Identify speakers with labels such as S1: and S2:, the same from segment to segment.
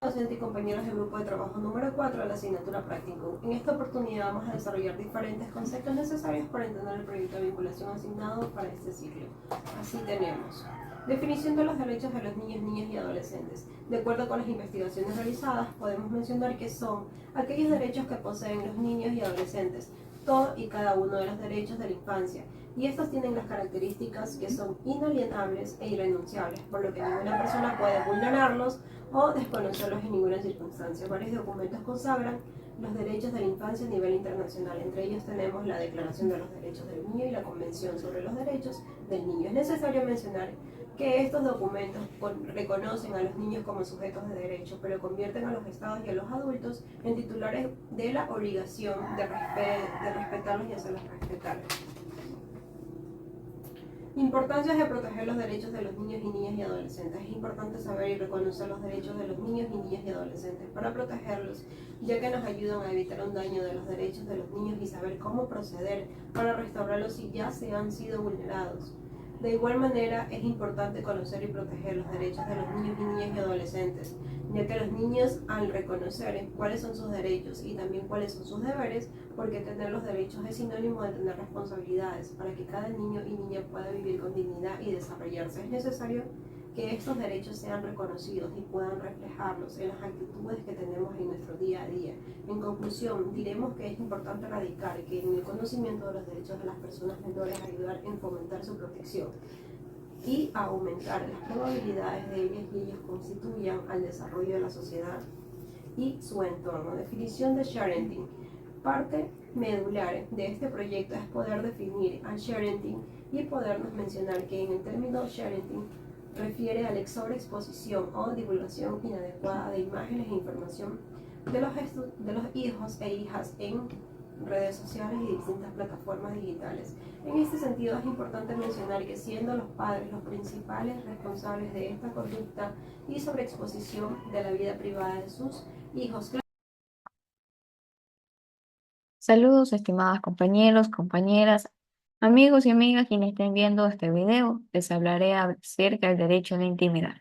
S1: Docente y compañeros del grupo de trabajo número 4 de la asignatura Practicum. En esta oportunidad vamos a desarrollar diferentes conceptos necesarios para entender el proyecto de vinculación asignado para este ciclo. Así tenemos definición de los derechos de los niños, niñas y adolescentes. De acuerdo con las investigaciones realizadas, podemos mencionar que son aquellos derechos que poseen los niños y adolescentes, todo y cada uno de los derechos de la infancia, y estos tienen las características que son inalienables e irrenunciables, por lo que ninguna persona puede vulnerarlos o desconocerlos en ninguna circunstancia. Varios documentos consagran los derechos de la infancia a nivel internacional. Entre ellos tenemos la Declaración de los Derechos del Niño y la Convención sobre los Derechos del Niño. Es necesario mencionar que estos documentos reconocen a los niños como sujetos de derecho, pero convierten a los estados y a los adultos en titulares de la obligación de respetarlos y hacerlos respetar. Importancia de proteger los derechos de los niños y niñas y adolescentes. Es importante saber y reconocer los derechos de los niños y niñas y adolescentes para protegerlos, ya que nos ayudan a evitar un daño de los derechos de los niños y saber cómo proceder para restaurarlos si ya se han sido vulnerados. De igual manera, es importante conocer y proteger los derechos de los niños y niñas y adolescentes, ya que los niños, al reconocer cuáles son sus derechos y también cuáles son sus deberes, porque tener los derechos es sinónimo de tener responsabilidades. Para que cada niño y niña pueda vivir con dignidad y desarrollarse, es necesario que estos derechos sean reconocidos y puedan reflejarlos en las actitudes que tenemos en nuestro día a día. En conclusión, diremos que es importante radicar que en el conocimiento de los derechos de las personas menores ayudar en fomentar su protección y a aumentar las probabilidades de ellas y ellos constituyan al desarrollo de la sociedad y su entorno. Definición de sharenting. Parte medular de este proyecto es poder definir al sharenting y podernos mencionar que en el término sharenting refiere a la sobreexposición o divulgación inadecuada de imágenes e información de los hijos e hijas en redes sociales y distintas plataformas digitales. En este sentido es importante mencionar que siendo los padres los principales responsables de esta conducta y sobreexposición de la vida privada de sus hijos.
S2: Saludos, estimadas compañeros, compañeras, amigos y amigas quienes estén viendo este video. Les hablaré acerca del derecho a la intimidad.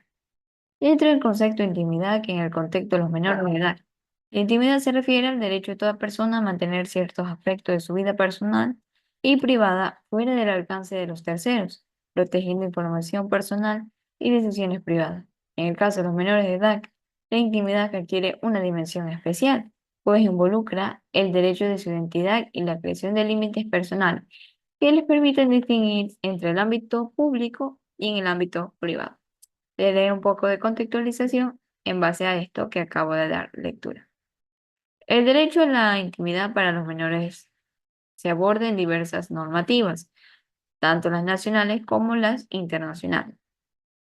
S2: Dentro del concepto de intimidad, que en el contexto de los menores de edad, la intimidad se refiere al derecho de toda persona a mantener ciertos aspectos de su vida personal y privada fuera del alcance de los terceros, protegiendo información personal y decisiones privadas. En el caso de los menores de edad, la intimidad requiere una dimensión especial, pues involucra el derecho de su identidad y la creación de límites personales que les permiten distinguir entre el ámbito público y en el ámbito privado. Le daré un poco de contextualización en base a esto que acabo de dar lectura. El derecho a la intimidad para los menores se aborda en diversas normativas, tanto las nacionales como las internacionales.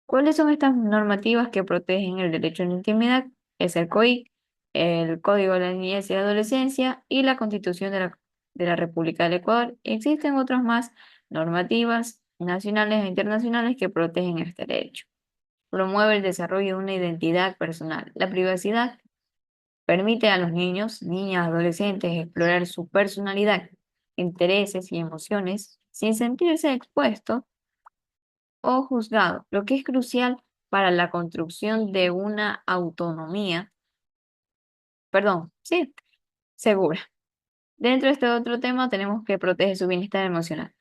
S2: ¿Cuáles son estas normativas que protegen el derecho a la intimidad? Es el COIC, el Código de la Niñez y Adolescencia y la Constitución de la República del Ecuador. Existen otras más normativas nacionales e internacionales que protegen este derecho. Promueve el desarrollo de una identidad personal. La privacidad permite a los niños, niñas, adolescentes explorar su personalidad, intereses y emociones sin sentirse expuestos o juzgados, lo que es crucial para la construcción de una autonomía, perdón, sí, segura. Dentro de este otro tema tenemos que protege su bienestar emocional.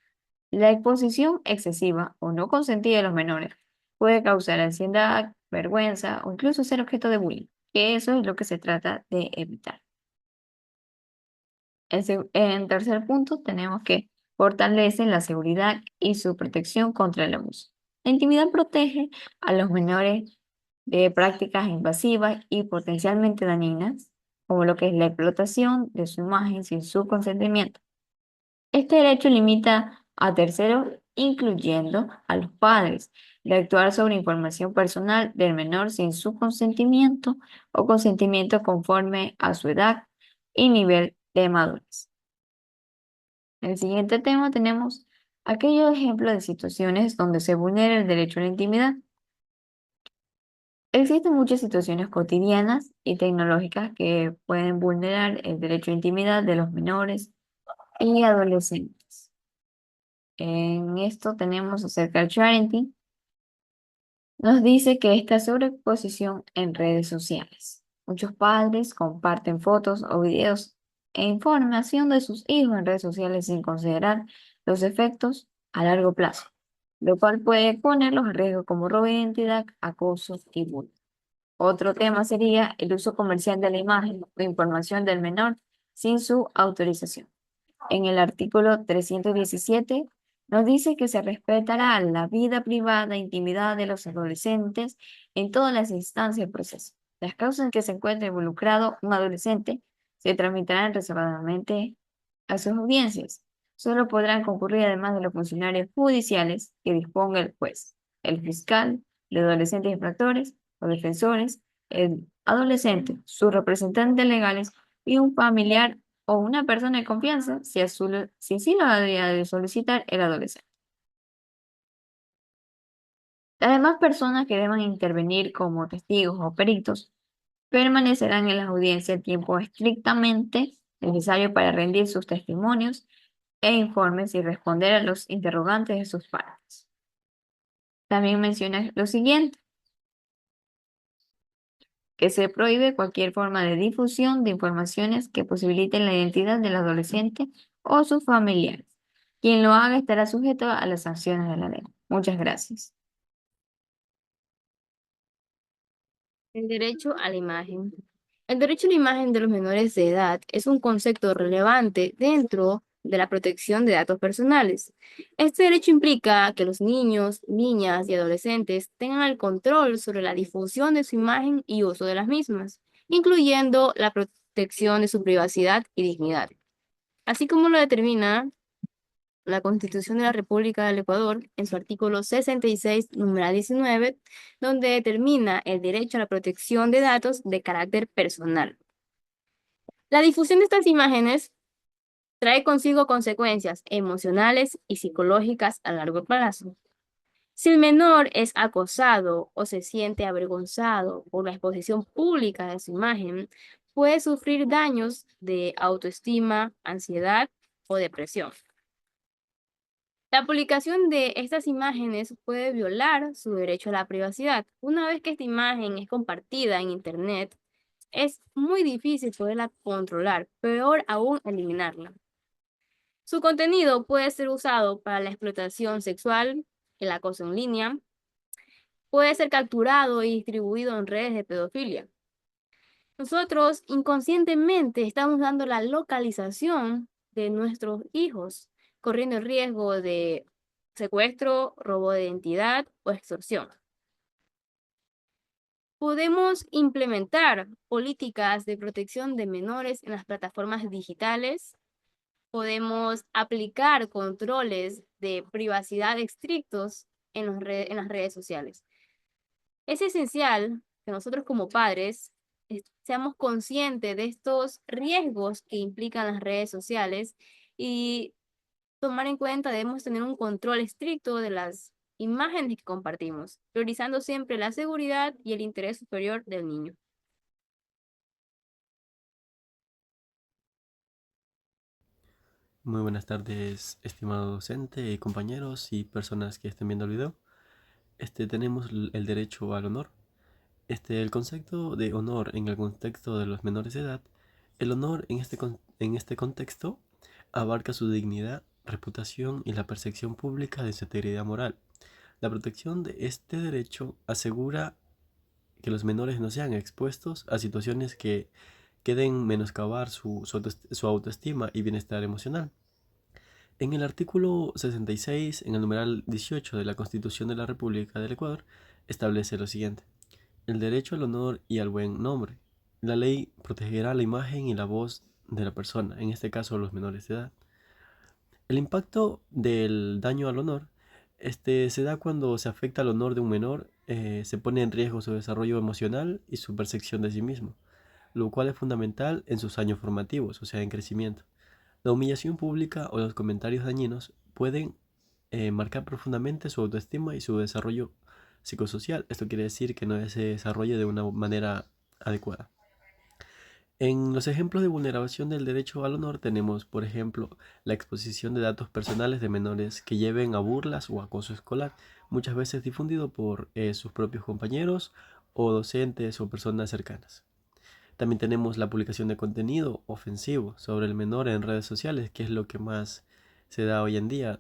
S2: La exposición excesiva o no consentida de los menores puede causar ansiedad, vergüenza o incluso ser objeto de bullying, que eso es lo que se trata de evitar. En tercer punto, tenemos que fortalece la seguridad y su protección contra el abuso. La intimidad protege a los menores de prácticas invasivas y potencialmente dañinas, como lo que es la explotación de su imagen sin su consentimiento. Este derecho limita a terceros, incluyendo a los padres, de actuar sobre información personal del menor sin su consentimiento o consentimiento conforme a su edad y nivel de madurez. En el siguiente tema tenemos aquellos ejemplos de situaciones donde se vulnera el derecho a la intimidad. Existen muchas situaciones cotidianas y tecnológicas que pueden vulnerar el derecho a intimidad de los menores y adolescentes. En esto tenemos acerca del parenting, Nos dice que esta sobreexposición en redes sociales. Muchos padres comparten fotos o videos e información de sus hijos en redes sociales sin considerar los efectos a largo plazo, lo cual puede ponerlos en riesgo como robo de identidad, acoso y bullying. Otro tema sería el uso comercial de la imagen o información del menor sin su autorización. En el artículo 317 nos dice que se respetará la vida privada e intimidad de los adolescentes en todas las instancias del proceso. Las causas en que se encuentre involucrado un adolescente se tramitarán reservadamente a sus audiencias. Solo podrán concurrir además de los funcionarios judiciales que disponga el juez, el fiscal, los adolescentes infractores, los defensores, el adolescente, sus representantes legales y un familiar o una persona de confianza si así lo habría de solicitar el adolescente. Las demás personas que deban intervenir como testigos o peritos permanecerán en la audiencia el tiempo estrictamente necesario para rendir sus testimonios e informes y responder a los interrogantes de sus partes. También menciona lo siguiente, que se prohíbe cualquier forma de difusión de informaciones que posibiliten la identidad del adolescente o sus familiares. Quien lo haga estará sujeto a las sanciones de la ley. Muchas gracias.
S3: El derecho a la imagen. El derecho a la imagen de los menores de edad es un concepto relevante dentro de la protección de datos personales. Este derecho implica que los niños, niñas y adolescentes tengan el control sobre la difusión de su imagen y uso de las mismas, incluyendo la protección de su privacidad y dignidad, así como lo determina la Constitución de la República del Ecuador, en su artículo 66, numeral 19, donde determina el derecho a la protección de datos de carácter personal. La difusión de estas imágenes trae consigo consecuencias emocionales y psicológicas a largo plazo. Si el menor es acosado o se siente avergonzado por la exposición pública de su imagen, puede sufrir daños de autoestima, ansiedad o depresión. La publicación de estas imágenes puede violar su derecho a la privacidad. Una vez que esta imagen es compartida en Internet, es muy difícil poderla controlar, peor aún eliminarla. Su contenido puede ser usado para la explotación sexual, el acoso en línea, puede ser capturado y distribuido en redes de pedofilia. Nosotros inconscientemente estamos dando la localización de nuestros hijos, corriendo el riesgo de secuestro, robo de identidad o extorsión. Podemos implementar políticas de protección de menores en las plataformas digitales. Podemos aplicar controles de privacidad estrictos en las redes sociales. Es esencial que nosotros como padres seamos conscientes de estos riesgos que implican las redes sociales y tomar en cuenta, debemos tener un control estricto de las imágenes que compartimos, priorizando siempre la seguridad y el interés superior del niño.
S4: Muy buenas tardes, estimado docente, compañeros y personas que estén viendo el video. Tenemos el derecho al honor. El concepto de honor en el contexto de los menores de edad, el honor en este contexto abarca su dignidad, reputación y la percepción pública de su integridad moral. La protección de este derecho asegura que los menores no sean expuestos a situaciones que queden menoscabar su autoestima y bienestar emocional. En el artículo 66, en el numeral 18 de la Constitución de la República del Ecuador, establece lo siguiente: el derecho al honor y al buen nombre. La ley protegerá la imagen y la voz de la persona, en este caso los menores de edad. El impacto del daño al honor se da cuando se afecta al honor de un menor, se pone en riesgo su desarrollo emocional y su percepción de sí mismo, lo cual es fundamental en sus años formativos, o sea, en crecimiento. La humillación pública o los comentarios dañinos pueden marcar profundamente su autoestima y su desarrollo psicosocial. Esto quiere decir que no se desarrolle de una manera adecuada. En los ejemplos de vulneración del derecho al honor tenemos, por ejemplo, la exposición de datos personales de menores que lleven a burlas o acoso escolar. muchas veces difundido por sus propios compañeros o docentes o personas cercanas. También tenemos la publicación de contenido ofensivo sobre el menor en redes sociales, que es lo que más se da hoy en día,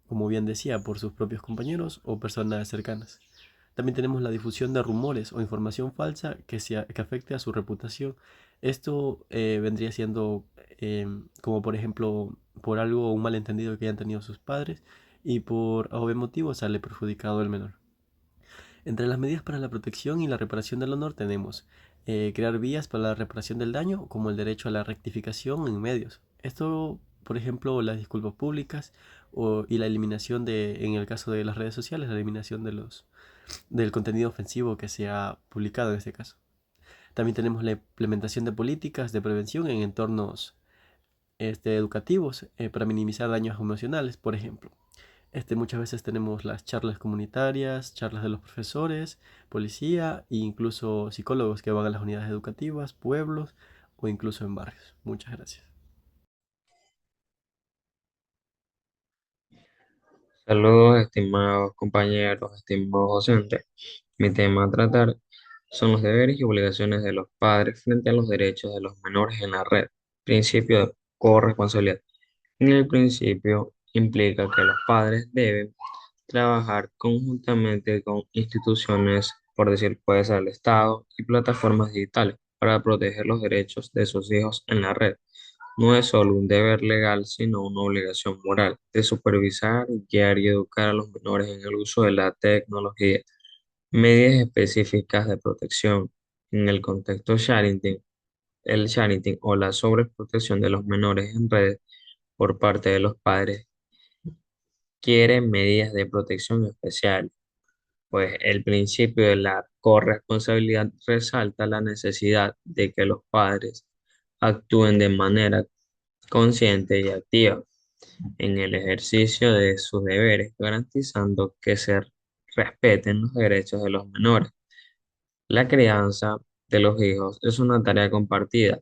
S4: como bien decía, por sus propios compañeros o personas cercanas. También tenemos la difusión de rumores o información falsa que afecte a su reputación. Esto vendría siendo como por ejemplo por algo, un malentendido que hayan tenido sus padres y por obvio motivo sale perjudicado el menor. Entre las medidas para la protección y la reparación del honor tenemos crear vías para la reparación del daño, como el derecho a la rectificación en medios. Esto, por ejemplo, las disculpas públicas y la eliminación en el caso de las redes sociales, la eliminación del contenido ofensivo que se ha publicado en este caso. También tenemos la implementación de políticas de prevención en entornos educativos para minimizar daños emocionales, por ejemplo. Muchas veces tenemos las charlas comunitarias, charlas de los profesores, policía e incluso psicólogos que van a las unidades educativas, pueblos o incluso en barrios. Muchas gracias.
S5: Saludos, estimados compañeros, estimados docentes. Mi tema a tratar son los deberes y obligaciones de los padres frente a los derechos de los menores en la red. Principio de corresponsabilidad. En el principio implica que los padres deben trabajar conjuntamente con instituciones, por decir, puede ser el Estado y plataformas digitales, para proteger los derechos de sus hijos en la red. No es solo un deber legal, sino una obligación moral de supervisar, guiar y educar a los menores en el uso de la tecnología. Medidas específicas de protección. En el contexto sharing, el sharing o la sobreprotección de los menores en redes por parte de los padres quiere medidas de protección especiales, pues el principio de la corresponsabilidad resalta la necesidad de que los padres actúen de manera consciente y activa en el ejercicio de sus deberes, garantizando que se respeten los derechos de los menores. La crianza de los hijos es una tarea compartida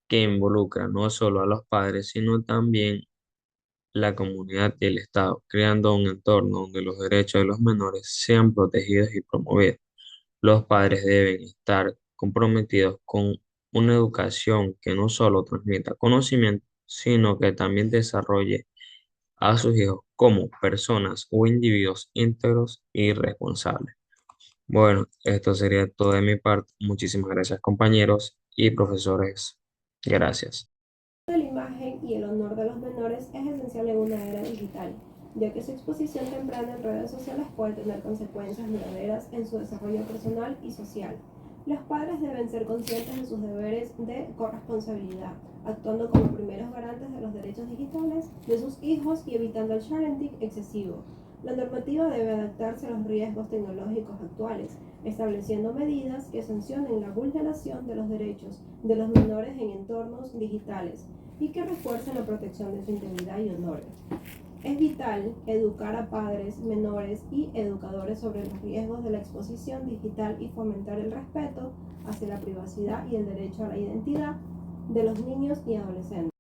S5: que involucra no solo a los padres, sino también la comunidad y el Estado, creando un entorno donde los derechos de los menores sean protegidos y promovidos. Los padres deben estar comprometidos con una educación que no solo transmita conocimiento, sino que también desarrolle a sus hijos como personas o individuos íntegros y responsables. Bueno, esto sería todo de mi parte. Muchísimas gracias, compañeros y profesores. Gracias.
S1: La imagen y el honor de los menores es esencial en una era digital, ya que su exposición temprana en redes sociales puede tener consecuencias duraderas en su desarrollo personal y social. Los padres deben ser conscientes de sus deberes de corresponsabilidad, actuando como primeros garantes de los derechos digitales de sus hijos y evitando el sharing excesivo. La normativa debe adaptarse a los riesgos tecnológicos actuales, estableciendo medidas que sancionen la vulneración de los derechos de los menores en entornos digitales y que refuercen la protección de su integridad y honor. Es vital educar a padres, menores y educadores sobre los riesgos de la exposición digital y fomentar el respeto hacia la privacidad y el derecho a la identidad de los niños y adolescentes.